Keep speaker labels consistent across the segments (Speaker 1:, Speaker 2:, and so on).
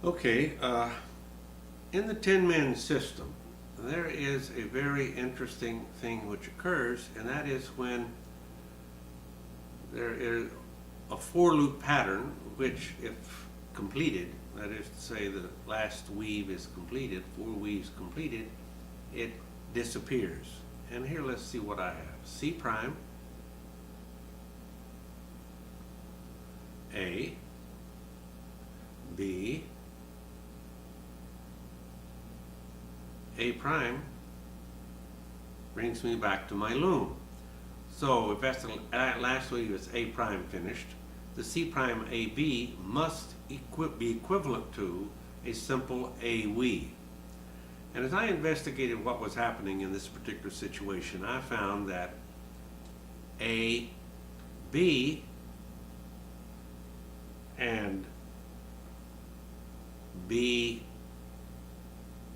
Speaker 1: Okay, in the 10-man system, there is a very interesting thing which occurs, and that is when there is a for-loop pattern, which, if completed, that is to say the last weave is completed, 4 weaves completed, it disappears. And here let's see what I have. C prime, A, B, A prime brings me back to my loom. So if that's the last weave is A prime finished, the C prime AB must be equivalent to a simple A weave. And as I investigated what was happening in this particular situation, I found that A, B, and B,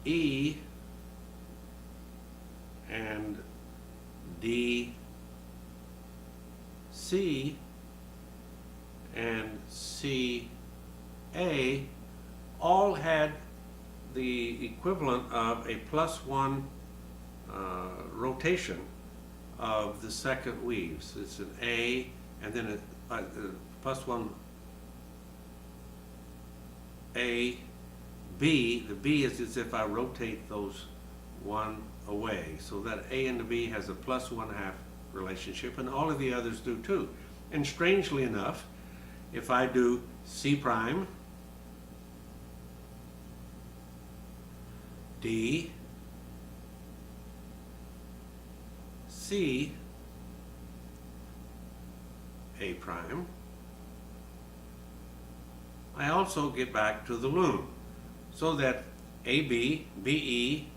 Speaker 1: E, and D, C, and C, A all had the equivalent of a +1 rotation of the second weave. So it's an A and then a +1 A, B. The B is as if I rotate those one away. So that A and the B has a +1/2 relationship, and all of the others do too. And strangely enough, if I do C prime, D, C, A prime, I also get back to the loom, so that AB, BE,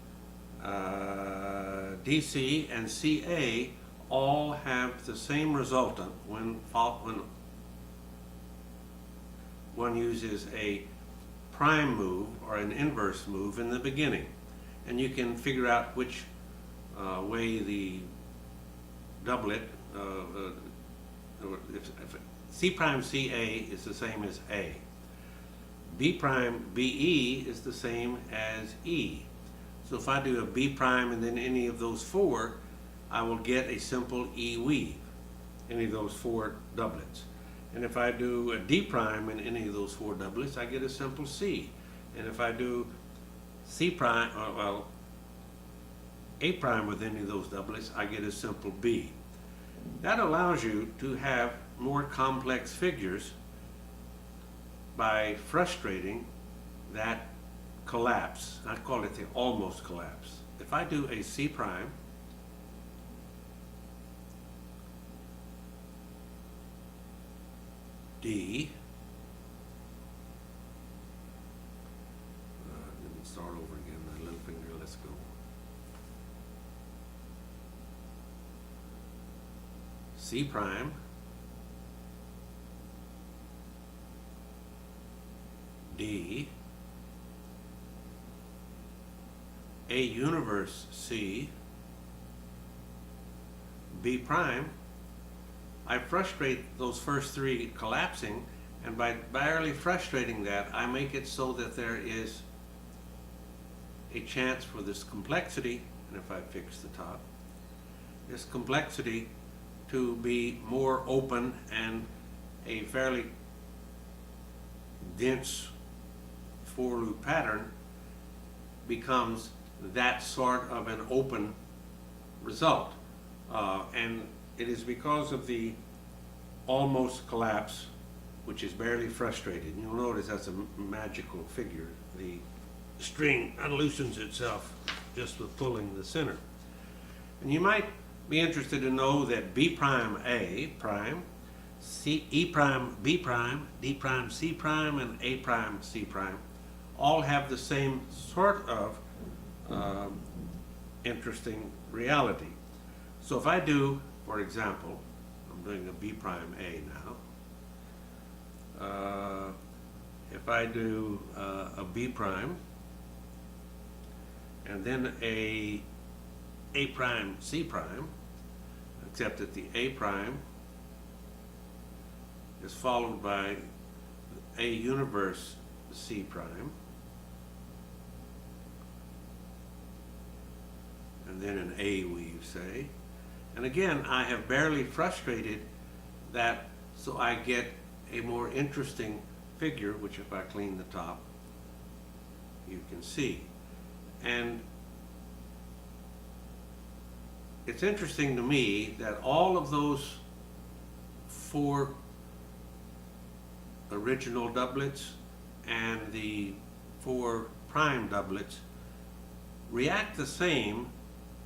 Speaker 1: DC, and CA all have the same resultant when one uses a prime move or an inverse move in the beginning. And you can figure out which way the doublet, if C prime CA is the same as A. B prime BE is the same as E. So if I do a B prime and then any of those 4, I will get a simple E weave, any of those 4 doublets. And if I do a D prime in any of those 4 doublets, I get a simple C. And if I do C prime, well, A prime with any of those doublets, I get a simple B. That allows you to have more complex figures by frustrating that collapse. I call it the almost collapse. If I do a C prime, D, let me start over again, my little finger, let's go. C prime, D, A universe C, B prime. I frustrate those first 3 collapsing, and by barely frustrating that, I make it so that there is a chance for this complexity, and if I fix the top, this complexity to be more open, and a fairly dense for-loop pattern becomes that sort of an open result. And it is because of the almost collapse, which is barely frustrated. You'll notice that's a magical figure. The string unloosens itself just with pulling the center. And you might be interested to know that B prime A prime, C, E prime B prime, D prime C prime, and A prime C prime all have the same sort of interesting reality. So if I do, for example, I'm doing a B prime A now. If I do a B prime and then a prime C prime, except that the A prime is followed by A universe the C prime, and then an A weave, say. And again, I have barely frustrated that so I get a more interesting figure, which if I clean the top, you can see. And it's interesting to me that all of those 4 original doublets and the 4 prime doublets react the same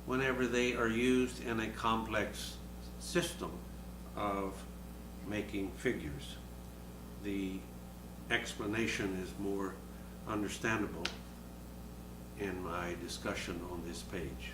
Speaker 1: whenever they are used in a complex system of making figures. The explanation is more understandable in my discussion on this page.